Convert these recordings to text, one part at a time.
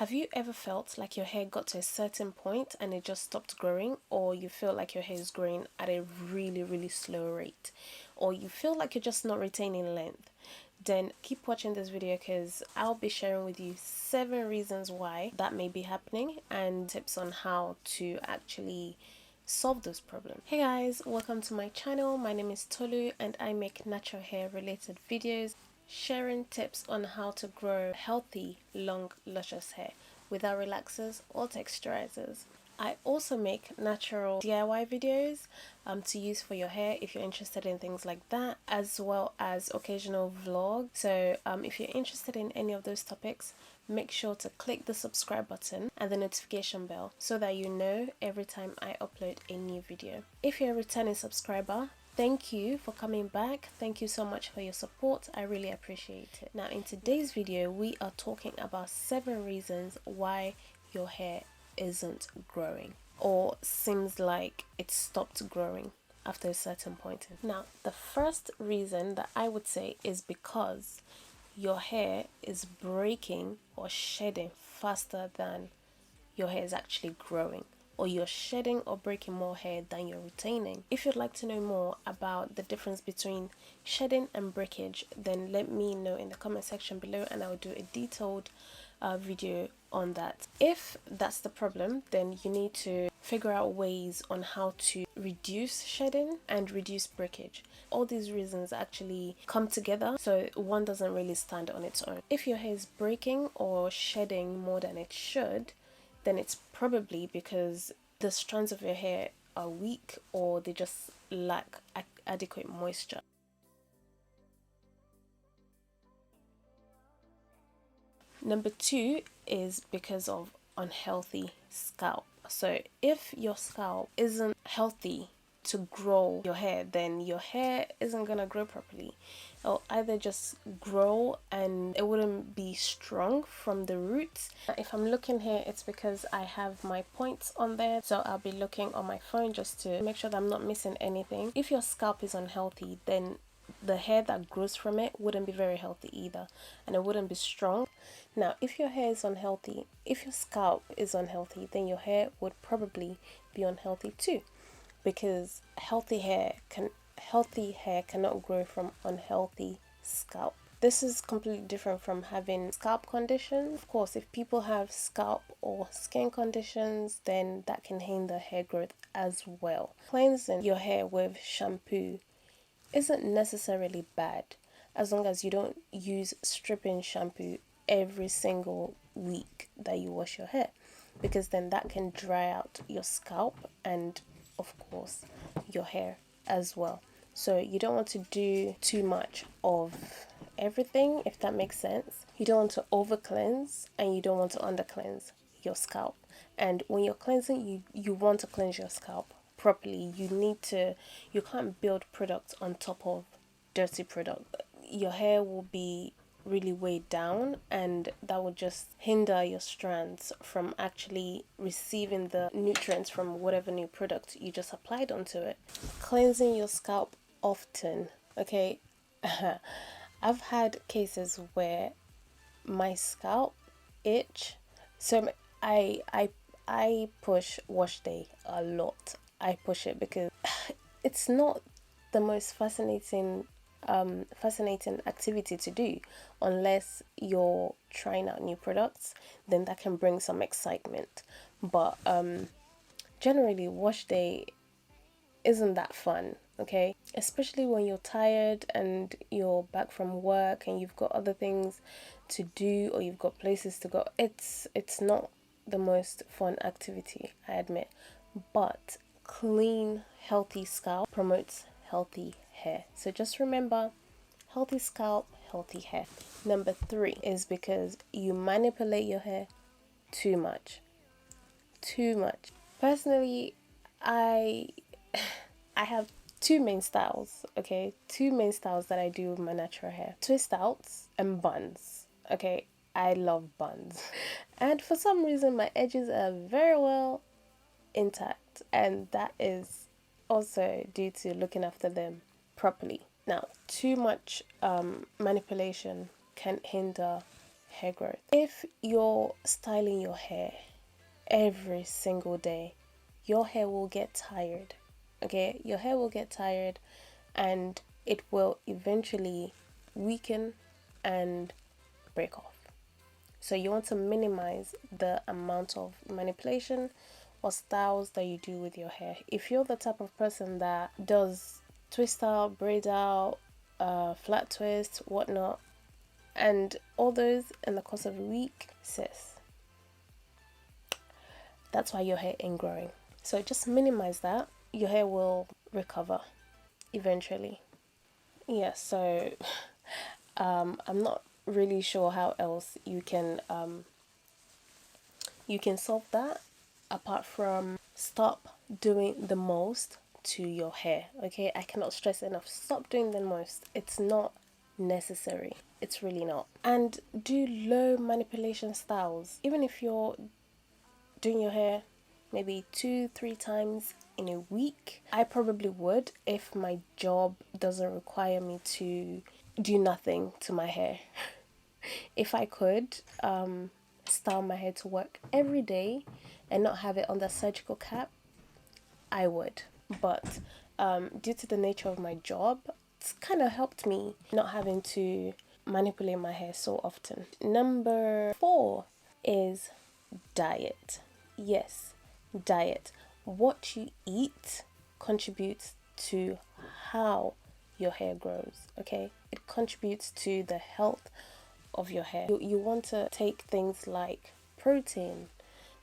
Have you ever felt like your hair got to a certain point and it just stopped growing, or you feel like your hair is growing at a really slow rate, or you feel like you're just not retaining length? Then keep watching this video because I'll be sharing with you 7 reasons why that may be happening and tips on how to actually solve those problems. Hey guys, welcome to my channel. My name is Tolu and I make natural hair related videos sharing tips on how to grow healthy, long, luscious hair without relaxers or texturizers. I also make natural DIY videos to use for your hair if you're interested in things like that, as well as occasional vlogs. So if you're interested in any of those topics, make sure to click the subscribe button and the notification bell so that you know every time I upload a new video. If you're a returning subscriber, thank you for coming back. Thank you so much for your support. I really appreciate it. Now in today's video, we are talking about 7 reasons why your hair isn't growing or seems like it stopped growing after a certain point. Now the first reason that I would say is because your hair is breaking or shedding faster than your hair is actually growing, or you're shedding or breaking more hair than you're retaining. If you'd like to know more about the difference between shedding and breakage, then let me know in the comment section below and I'll do a detailed video on that. If that's the problem, then you need to figure out ways on how to reduce shedding and reduce breakage. All these reasons actually come together, so one doesn't really stand on its own. If your hair is breaking or shedding more than it should, then it's probably because the strands of your hair are weak or they just lack adequate moisture. Number 2 is because of unhealthy scalp. So if your scalp isn't healthy to grow your hair, then your hair isn't gonna grow properly. It'll either just grow and it wouldn't be strong from the roots. If I'm looking here, it's because I have my points on there, so I'll be looking on my phone just to make sure that I'm not missing anything. If your scalp is unhealthy, then the hair that grows from it wouldn't be very healthy either, and it wouldn't be strong. Now if your hair is unhealthy, if your scalp is unhealthy, then your hair would probably be unhealthy too, because healthy hair cannot grow from unhealthy scalp. This is completely different from having scalp conditions. Of course, if people have scalp or skin conditions, then that can hinder hair growth as well. Cleansing your hair with shampoo isn't necessarily bad as long as you don't use stripping shampoo every single week that you wash your hair, because then that can dry out your scalp and of course your hair as well. So you don't want to do too much of everything, if that makes sense. You don't want to over cleanse and you don't want to under cleanse your scalp. And when you're cleansing, you want to cleanse your scalp properly. You can't build products on top of dirty product. Your hair will be really weighed down and that will just hinder your strands from actually receiving the nutrients from whatever new product you just applied onto it. Cleansing your scalp often, okay? I've had cases where my scalp itch, so I push wash day a lot. I push it because it's not the most fascinating activity to do unless you're trying out new products. Then that can bring some excitement, but generally wash day isn't that fun, okay? Especially when you're tired and you're back from work and you've got other things to do or you've got places to go. It's not the most fun activity, I admit, but clean, healthy scalp promotes healthy hair. So just remember, healthy scalp, healthy hair. Number 3 is because you manipulate your hair too much. Personally, I have 2 main styles, okay? 2 main styles that I do with my natural hair: twist outs and buns, okay? I love buns. And for some reason my edges are very well intact, and that is also due to looking after them properly. Now, too much manipulation can hinder hair growth. If you're styling your hair every single day, your hair will get tired. Okay, your hair will get tired and it will eventually weaken and break off. So you want to minimize the amount of manipulation or styles that you do with your hair. If you're the type of person that does twist out, braid out, flat twist, whatnot, and all those in the course of a week, sis, that's why your hair ain't growing. So just minimize that. Your hair will recover eventually. Yeah, so I'm not really sure how else you can solve that apart from stop doing the most to your hair. Okay, I cannot stress enough, stop doing the most. It's not necessary, it's really not. And do low manipulation styles. Even if you're doing your hair maybe 2-3 times in a week, I probably would if my job doesn't require me to do nothing to my hair. If I could style my hair to work every day and not have it on the surgical cap, I would. But due to the nature of my job, it's kind of helped me not having to manipulate my hair so often. Number 4 is diet. Yes, diet. What you eat contributes to how your hair grows, okay? It contributes to the health of your hair. You want to take things like protein,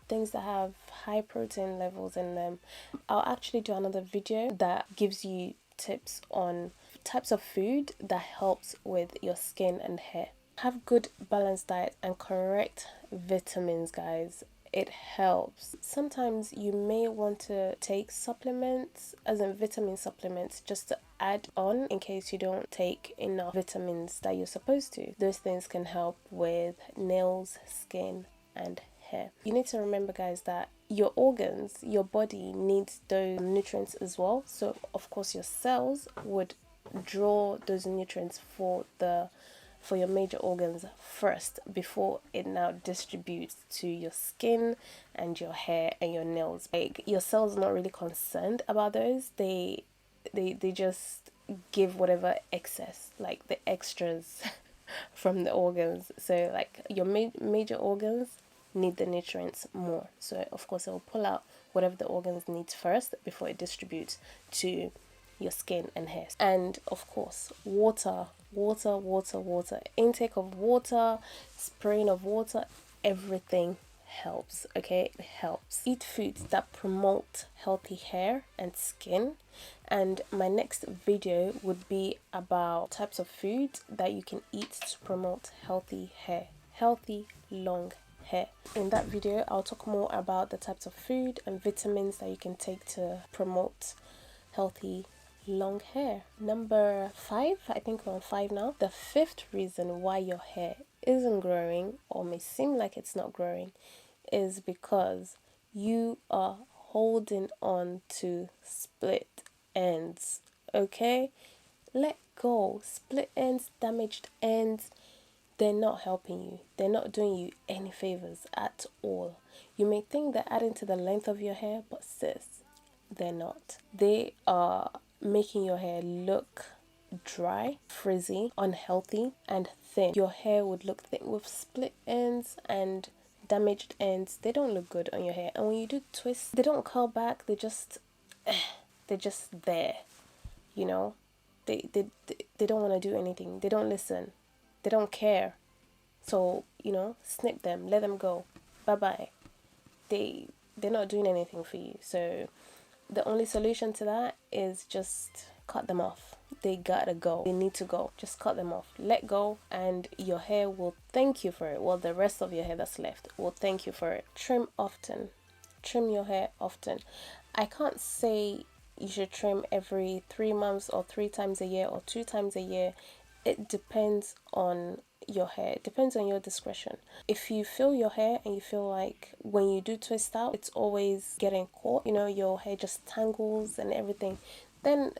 things that have high protein levels in them. I'll actually do another video that gives you tips on types of food that helps with your skin and hair. Have good balanced diet and correct vitamins, guys. It helps. Sometimes you may want to take supplements, as in vitamin supplements, just to add on in case you don't take enough vitamins that you're supposed to. Those things can help with nails, skin, and hair. You need to remember, guys, that your organs, your body needs those nutrients as well. So of course your cells would draw those nutrients for your major organs first before it now distributes to your skin and your hair and your nails. Like, your cells are not really concerned about those. They just give whatever excess, like the extras from the organs. So like your major organs need the nutrients more, so of course it will pull out whatever the organs need first before it distributes to your skin and hair. And of course water, intake of water, spraying of water, everything helps. Okay, it helps. Eat foods that promote healthy hair and skin, and my next video would be about types of foods that you can eat to promote healthy hair, healthy long hair. In that video I'll talk more about the types of food and vitamins that you can take to promote healthy long hair. Number 5, I think we're on 5 now. The 5th reason why your hair isn't growing or may seem like it's not growing is because you are holding on to split ends. Okay, let go. Split ends, damaged ends, they're not helping you. They're not doing you any favors at all. You may think they're adding to the length of your hair, but sis, they're not. They are making your hair look dry, frizzy, unhealthy, and thin. Your hair would look thin with split ends and damaged ends. They don't look good on your hair. And when you do twists, they don't curl back. They're just there, you know. They don't want to do anything. They don't listen. They don't care. So, you know, snip them, let them go. Bye-bye. They're not doing anything for you. So the only solution to that is just cut them off. They gotta go. They need to go. Just cut them off. Let go, and your hair will thank you for it. Well, the rest of your hair that's left will thank you for it. Trim often. Trim your hair often. I can't say you should trim every 3 months or 3 times a year or 2 times a year. It depends on your hair. It depends on your discretion. If you feel your hair and you feel like when you do twist out it's always getting caught, you know, your hair just tangles and everything, then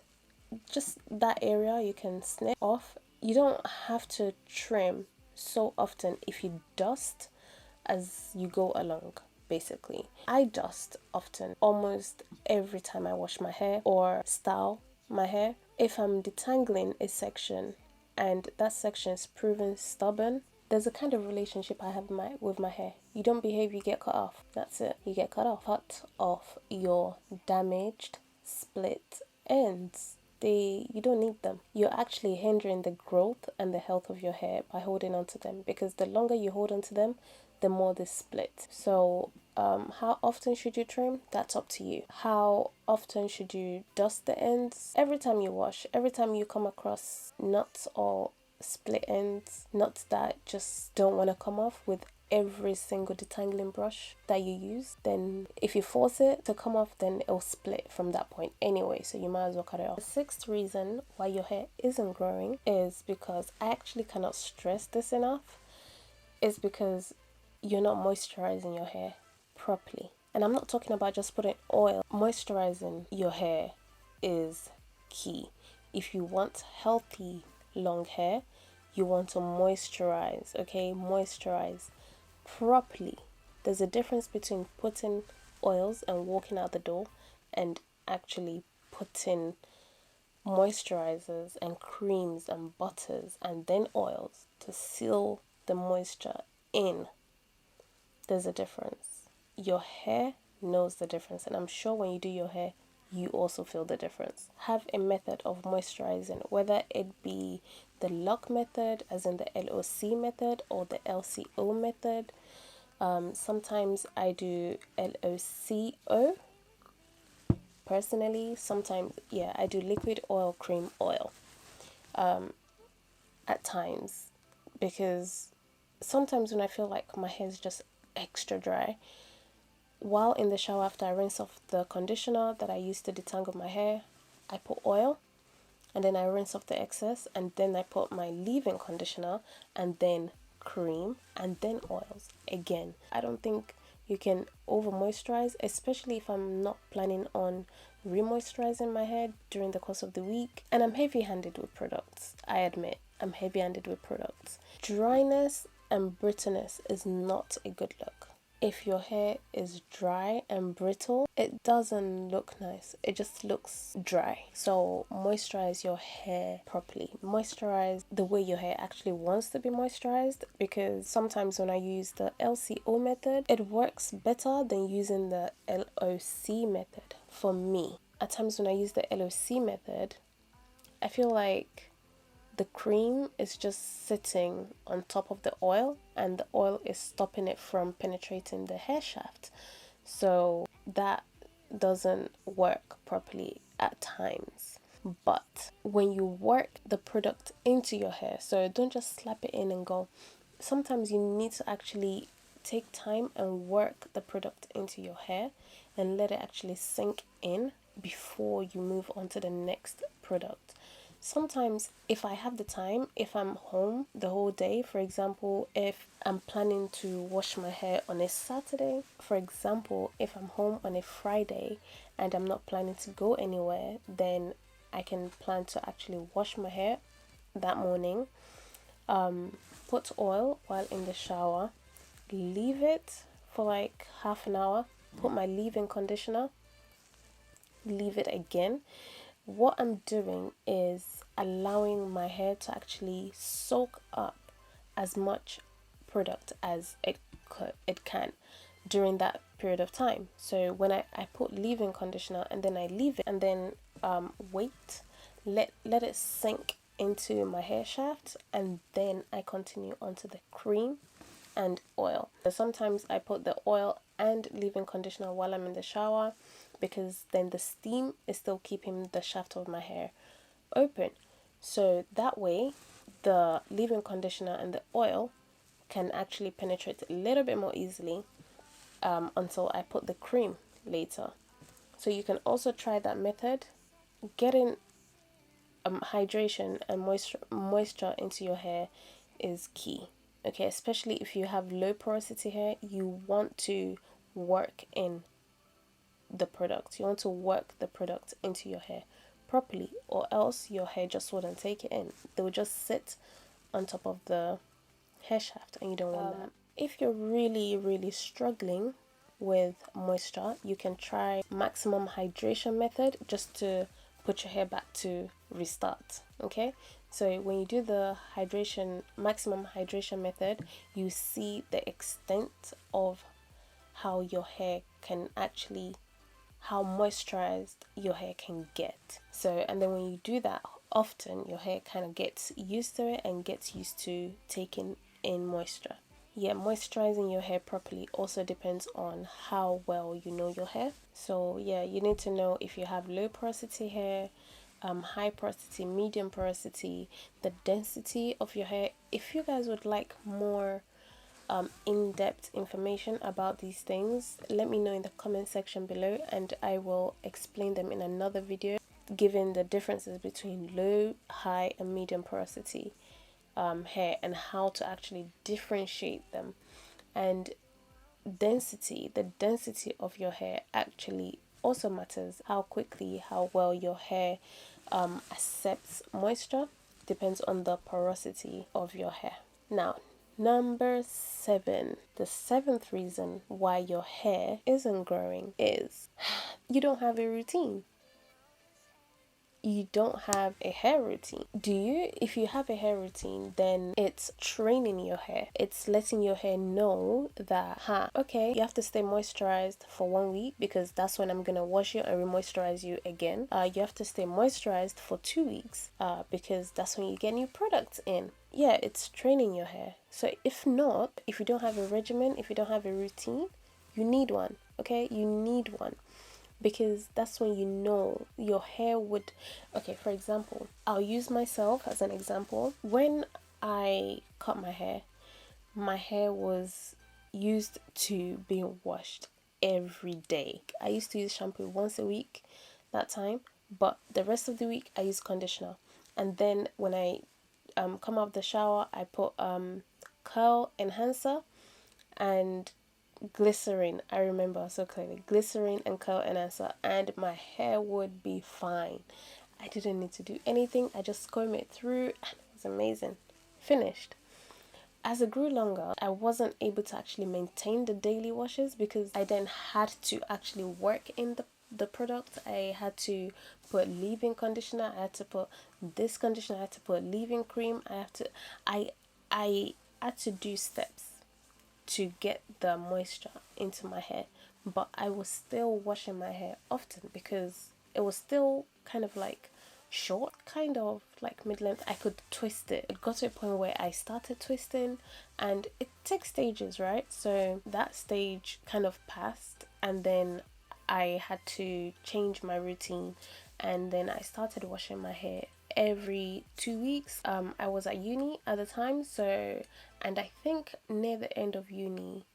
just that area you can snip off. You don't have to trim so often if you dust as you go along. Basically, I dust often, almost every time I wash my hair or style my hair. If I'm detangling a section and that section is proven stubborn, there's a kind of relationship I have with my hair. You don't behave, you get cut off. That's it. You get cut off. Cut off your damaged, split ends. You don't need them. You're actually hindering the growth and the health of your hair by holding on to them, because the longer you hold on to them, the more they split. So how often should you trim? That's up to you. How often should you dust the ends? Every time you wash, every time you come across knots or split ends, knots that just don't want to come off with every single detangling brush that you use, then if you force it to come off, then it'll split from that point anyway, so you might as well cut it off. The sixth reason why your hair isn't growing is because, I actually cannot stress this enough, is because you're not moisturizing your hair properly. And I'm not talking about just putting oil. Moisturizing your hair is key. If you want healthy long hair, you want to moisturize, okay? Moisturize properly. There's a difference between putting oils and walking out the door and actually putting moisturizers and creams and butters and then oils to seal the moisture in. There's a difference. Your hair knows the difference, and I'm sure when you do your hair, you also feel the difference. Have a method of moisturizing, whether it be the lock method, as in the LOC method, or the LCO method. Sometimes I do LOCO personally. Sometimes, yeah, I do liquid oil, cream oil at times, because sometimes when I feel like my hair is just extra dry, while in the shower, after I rinse off the conditioner that I used to detangle my hair, I put oil and then I rinse off the excess, and then I put my leave-in conditioner and then cream and then oils again. I don't think you can over moisturize, especially if I'm not planning on re-moisturizing my hair during the course of the week. And I'm heavy-handed with products. I admit, I'm heavy-handed with products. Dryness and brittleness is not a good look. If your hair is dry and brittle, it doesn't look nice. It just looks dry. So moisturize your hair properly. Moisturize the way your hair actually wants to be moisturized, because sometimes when I use the LCO method, it works better than using the LOC method for me. At times when I use the LOC method, I feel like the cream is just sitting on top of the oil, and the oil is stopping it from penetrating the hair shaft. So that doesn't work properly at times. But when you work the product into your hair, so don't just slap it in and go. Sometimes you need to actually take time and work the product into your hair and let it actually sink in before you move on to the next product. Sometimes if I have the time, if I'm home the whole day, for example, if I'm planning to wash my hair on a Saturday, for example, if I'm home on a Friday and I'm not planning to go anywhere, then I can plan to actually wash my hair that morning, put oil while in the shower, leave it for like half an hour, put my leave-in conditioner, leave it again. What I'm doing is allowing my hair to actually soak up as much product as it can during that period of time. So when I put leave-in conditioner and then I leave it and then wait, let it sink into my hair shaft, and then I continue onto the cream and oil. So sometimes I put the oil and leave-in conditioner while I'm in the shower, because then the steam is still keeping the shaft of my hair open. So that way, the leave-in conditioner and the oil can actually penetrate a little bit more easily until I put the cream later. So you can also try that method. Getting hydration and moisture into your hair is key. Okay, especially if you have low porosity hair, you want to work in the product. You want to work the product into your hair properly, or else your hair just wouldn't take it in. They would just sit on top of the hair shaft, and you don't want that. If you're really struggling with moisture, you can try maximum hydration method just to put your hair back to restart. Okay, so when you do the maximum hydration method, you see the extent of how your hair can actually, how moisturized your hair can get. So, and then when you do that often, your hair kind of gets used to it and gets used to taking in moisture. Yeah, moisturizing your hair properly also depends on how well you know your hair. So yeah, you need to know if you have low porosity hair, high porosity, medium porosity, the density of your hair. If you guys would like more in-depth information about these things, let me know in the comment section below, and I will explain them in another video, giving the differences between low, high and medium porosity hair and how to actually differentiate them. And the density of your hair actually also matters. How quickly, how well your hair accepts moisture depends on the porosity of your hair. Now, number 7, the 7th reason why your hair isn't growing is you don't have a routine. You don't have a hair routine. Do you? If you have a hair routine, then it's training your hair. It's letting your hair know that, okay, you have to stay moisturized for 1 week because that's when I'm gonna wash you and re-moisturize you again. You have to stay moisturized for 2 weeks because that's when you get new products in. Yeah, it's training your hair. So if not, if you don't have a regimen, if you don't have a routine, you need one. Okay, you need one. Because that's when you know your hair would, okay, for example, I'll use myself as an example. When I cut my hair was used to being washed every day. I used to use shampoo once a week that time, but the rest of the week I use conditioner. And then when I come out of the shower, I put curl enhancer and glycerin. I remember so clearly, glycerin and curl enhancer, and my hair would be fine. I didn't need to do anything. I just comb it through and it was amazing. Finished. As it grew longer, I wasn't able to actually maintain the daily washes because I then had to actually work in the product. I had to put leave-in conditioner, I had to put this conditioner, I had to put leave-in cream, I had to do steps to get the moisture into my hair, but I was still washing my hair often because it was still kind of like short, kind of like mid-length. I could twist it. It got to a point where I started twisting, and it takes stages, right? So that stage kind of passed, and then I had to change my routine, and then I started washing my hair every 2 weeks. I was at uni at the time, so, and I think near the end of uni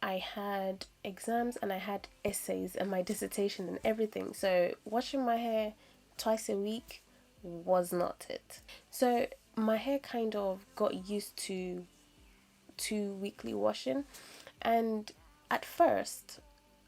I had exams and I had essays and my dissertation and everything, so washing my hair twice a week was not it. So my hair kind of got used to 2 weekly washing, and at first,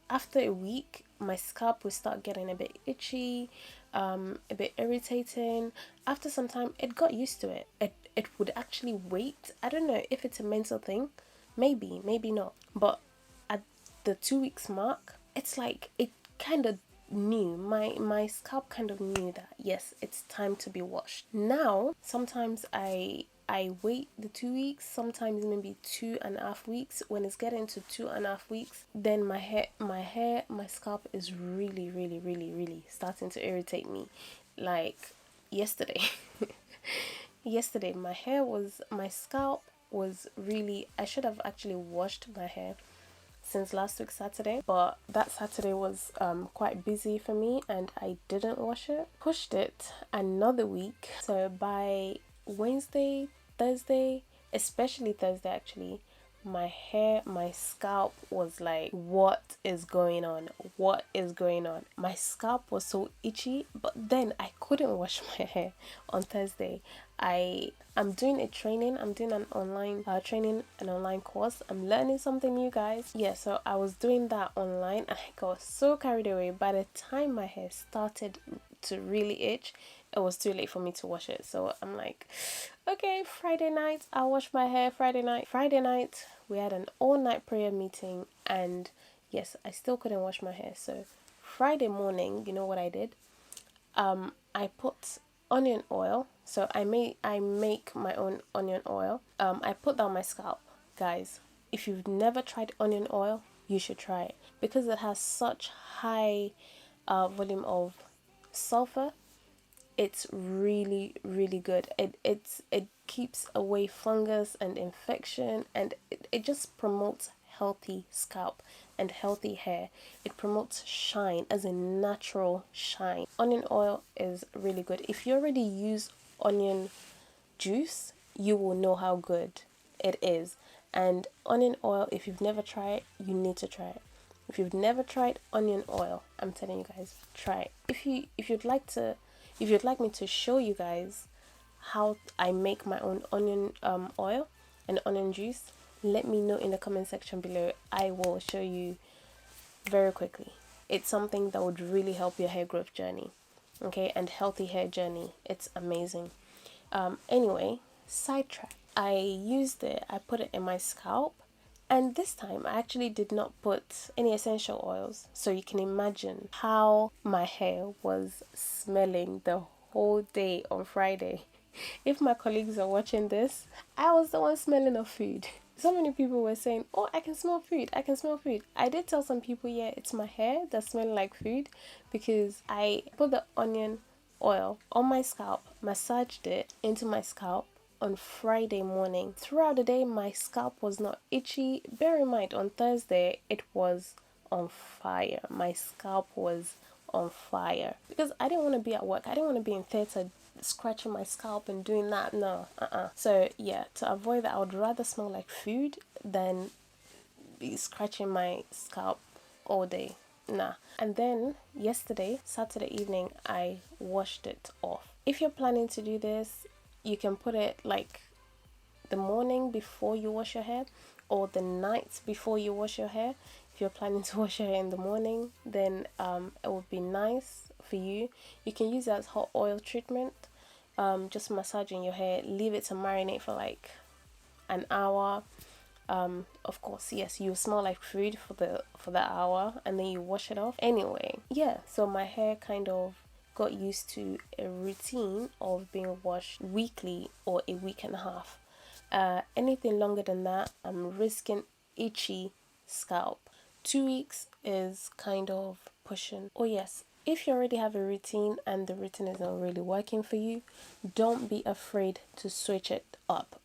after a week, my scalp would start getting a bit itchy, a bit irritating. After some time, it got used to it. It would actually wait. I don't know if it's a mental thing, maybe not. But at the 2 weeks mark, it's like it kind of knew, my scalp kind of knew that yes, it's time to be washed. Now sometimes I wait the 2 weeks, sometimes maybe 2.5 weeks. When it's getting to 2.5 weeks, then my scalp is really starting to irritate me. Like yesterday, yesterday my scalp was really, I should have actually washed my hair since last week Saturday, but that Saturday was quite busy for me and I didn't wash it. Pushed it another week, so by Wednesday, Thursday, especially Thursday actually, my scalp was like, what is going on? What is going on? My scalp was so itchy, but then I couldn't wash my hair on Thursday. I'm doing a training. I'm doing an online training, an online course. I'm learning something new, guys. Yeah, so I was doing that online and I got so carried away. By the time my hair started to really itch, it was too late for me to wash it. So I'm like, okay, Friday night, I'll wash my hair. Friday night, we had an all-night prayer meeting, and yes, I still couldn't wash my hair. So Friday morning, you know what I did? I put onion oil. So I make my own onion oil. I put that on my scalp. Guys, if you've never tried onion oil, you should try it because it has such high volume of sulfur. It's really really good. It keeps away fungus and infection, and it just promotes healthy scalp and healthy hair. It promotes shine, as a natural shine. Onion oil is really good. If you already use onion juice, you will know how good it is. And onion oil, if you've never tried it, you need to try it. If you've never tried onion oil, I'm telling you guys, try it. If you'd like me to show you guys how I make my own onion oil and onion juice, let me know in the comment section below. I will show you very quickly. It's something that would really help your hair growth journey, okay, and healthy hair journey. It's amazing. Anyway, sidetrack. I put it in my scalp, and this time I actually did not put any essential oils. So you can imagine how my hair was smelling the whole day on Friday. If my colleagues are watching this, I was the one smelling of food. So many people were saying, "Oh, I can smell food. I can smell food." I did tell some people, yeah, it's my hair that smells like food because I put the onion oil on my scalp, massaged it into my scalp on Friday morning. Throughout the day, my scalp was not itchy. Bear in mind, on Thursday, it was on fire. My scalp was on fire because I didn't want to be at work. I didn't want to be in theatre scratching my scalp and doing that. No, So yeah, to avoid that, I would rather smell like food than be scratching my scalp all day. Nah. And then yesterday, Saturday evening, I washed it off. If you're planning to do this, you can put it like the morning before you wash your hair or the night before you wash your hair. If you're planning to wash your hair in the morning, then it would be nice for you. You can use it as hot oil treatment. Just massaging your hair, leave it to marinate for like an hour. Of course, yes, you smell like food for the hour, and then you wash it off. Anyway, yeah, so my hair kind of got used to a routine of being washed weekly or a week and a half. Anything longer than that, I'm risking itchy scalp. 2 weeks is kind of pushing. Oh yes, if you already have a routine and the routine is not really working for you, don't be afraid to switch it up.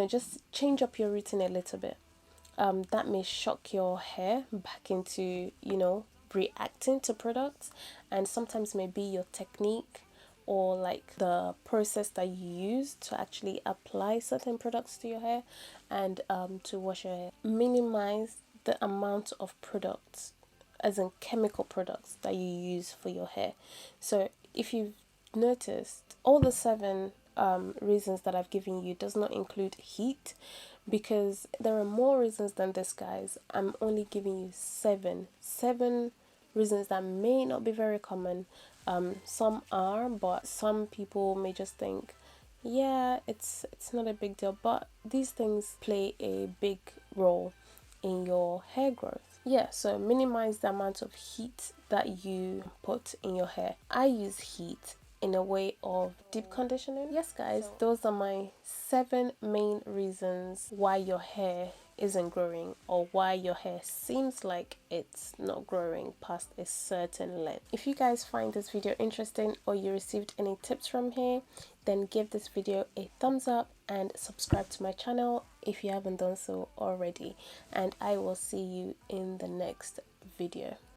Just change up your routine a little bit. That may shock your hair back into, reacting to products, and sometimes maybe your technique or like the process that you use to actually apply certain products to your hair and to wash your hair. Minimize the amount of products, as in chemical products, that you use for your hair. So if you've noticed, all the 7 reasons that I've given you does not include heat, because there are more reasons than this, guys. I'm only giving you seven reasons that may not be very common. Some are, but some people may just think, yeah, it's not a big deal, but these things play a big role in your hair growth. Yeah, so minimize the amount of heat that you put in your hair. I use heat in a way of deep conditioning. Yes, guys, those are my 7 main reasons why your hair isn't growing, or why your hair seems like it's not growing past a certain length. If you guys find this video interesting or you received any tips from here, then give this video a thumbs up and subscribe to my channel if you haven't done so already, and I will see you in the next video.